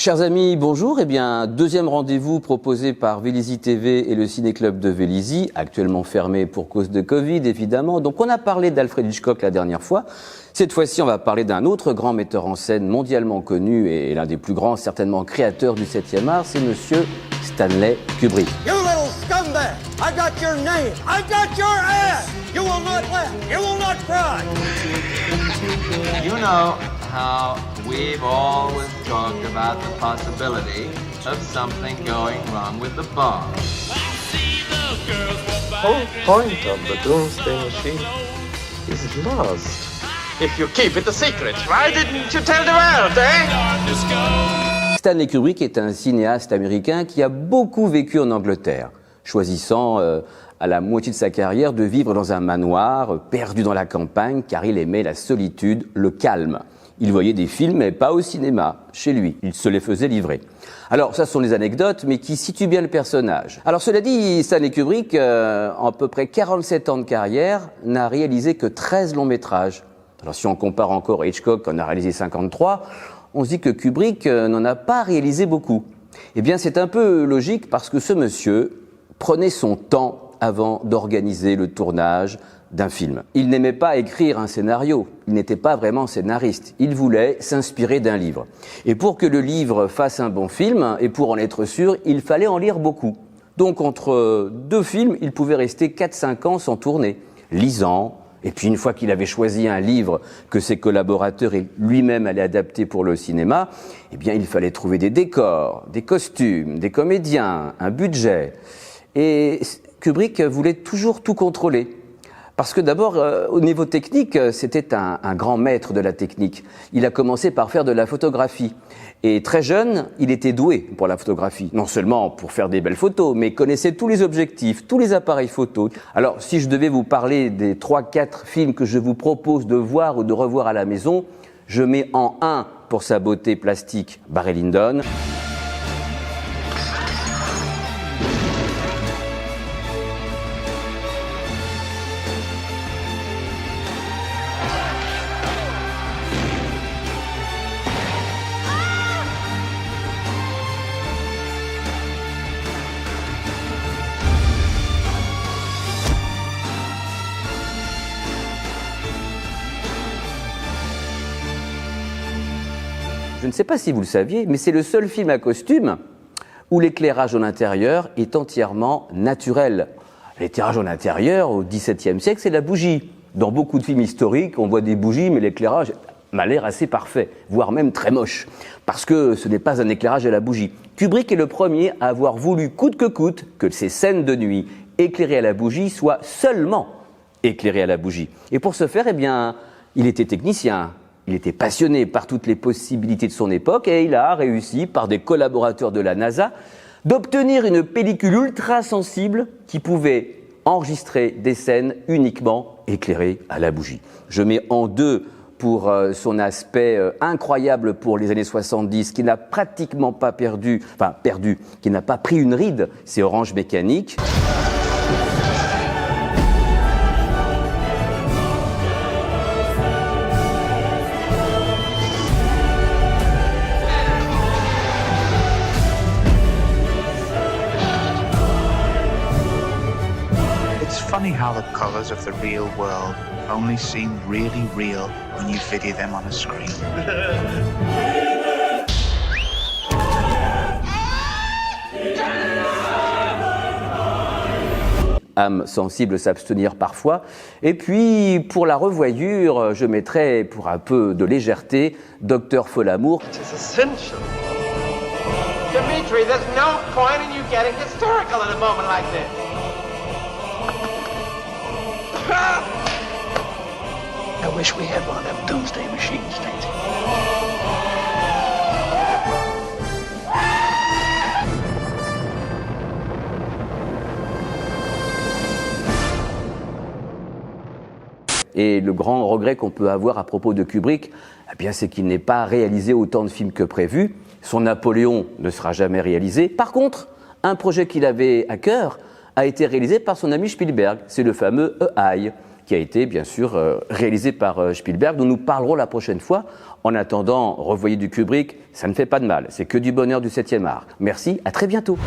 Chers amis, bonjour. Eh bien, deuxième rendez-vous proposé par Vélizy TV et le Ciné-Club de Vélizy, actuellement fermé pour cause de Covid, évidemment. Donc, on a parlé d'Alfred Hitchcock la dernière fois. Cette fois-ci, on va parler d'un autre grand metteur en scène mondialement connu et l'un des plus grands, certainement, créateurs du 7e art, c'est monsieur Stanley Kubrick. You little scumbag! I got your name! I got your ass! You will not laugh! You will not cry! You know how we've always talked about the possibility of something going wrong with the bomb. The whole point of the Doomsday Machine is lost. If you keep it a secret, why didn't you tell the world, eh? Stanley Kubrick est un cinéaste américain qui a beaucoup vécu en Angleterre, choisissant à la moitié de sa carrière de vivre dans un manoir, perdu dans la campagne, car il aimait la solitude, le calme. Il voyait des films, mais pas au cinéma, chez lui. Il se les faisait livrer. Alors, ça, ce sont des anecdotes, mais qui situent bien le personnage. Alors, cela dit, Stanley Kubrick, en à peu près 47 ans de carrière, n'a réalisé que 13 longs métrages. Alors, si on compare encore à Hitchcock, qui en a réalisé 53, on se dit que Kubrick n'en a pas réalisé beaucoup. Eh bien, c'est un peu logique parce que ce monsieur prenait son temps avant d'organiser le tournage d'un film. Il n'aimait pas écrire un scénario, il n'était pas vraiment scénariste, il voulait s'inspirer d'un livre. Et pour que le livre fasse un bon film, et pour en être sûr, il fallait en lire beaucoup. Donc entre deux films, il pouvait rester 4-5 ans sans tourner, lisant, et puis une fois qu'il avait choisi un livre que ses collaborateurs et lui-même allaient adapter pour le cinéma, eh bien il fallait trouver des décors, des costumes, des comédiens, un budget. Et Kubrick voulait toujours tout contrôler. Parce que d'abord, au niveau technique, c'était un grand maître de la technique. Il a commencé par faire de la photographie. Et très jeune, il était doué pour la photographie. Non seulement pour faire des belles photos, mais connaissait tous les objectifs, tous les appareils photo. Alors, si je devais vous parler des 3-4 films que je vous propose de voir ou de revoir à la maison, je mets en 1 pour sa beauté plastique Barry Lyndon. Je ne sais pas si vous le saviez, mais c'est le seul film à costume où l'éclairage en intérieur est entièrement naturel. L'éclairage en intérieur, au XVIIe siècle, c'est la bougie. Dans beaucoup de films historiques, on voit des bougies, mais l'éclairage m'a l'air assez parfait, voire même très moche, parce que ce n'est pas un éclairage à la bougie. Kubrick est le premier à avoir voulu, coûte que ces scènes de nuit éclairées à la bougie soient seulement éclairées à la bougie. Et pour ce faire, eh bien, il était technicien. Il était passionné par toutes les possibilités de son époque et il a réussi, par des collaborateurs de la NASA, d'obtenir une pellicule ultra sensible qui pouvait enregistrer des scènes uniquement éclairées à la bougie. Je mets en 2 pour son aspect incroyable pour les années 70, qui n'a pratiquement pas perdu, qui n'a pas pris une ride, c'est Orange Mécanique. Funny how the colours of the real world only seem really real when you video them on a screen. Âme sensible, s'abstenir parfois. Et puis, pour la revoyure, je mettrai, pour un peu de légèreté, Docteur Folamour. It's essential. Dimitri, there's no point in you getting hysterical at a moment like this. I wish we had one of them Doomsday Machines, Nancy. Et le grand regret qu'on peut avoir à propos de Kubrick, eh bien, c'est qu'il n'ait pas réalisé autant de films que prévu. Son Napoléon ne sera jamais réalisé. Par contre, un projet qu'il avait à cœur a été réalisé par son ami Spielberg. C'est le fameux AI. qui a été bien sûr réalisé par Spielberg, dont nous parlerons la prochaine fois. En attendant, revoyez du Kubrick, ça ne fait pas de mal, c'est que du bonheur du 7e art. Merci, à très bientôt.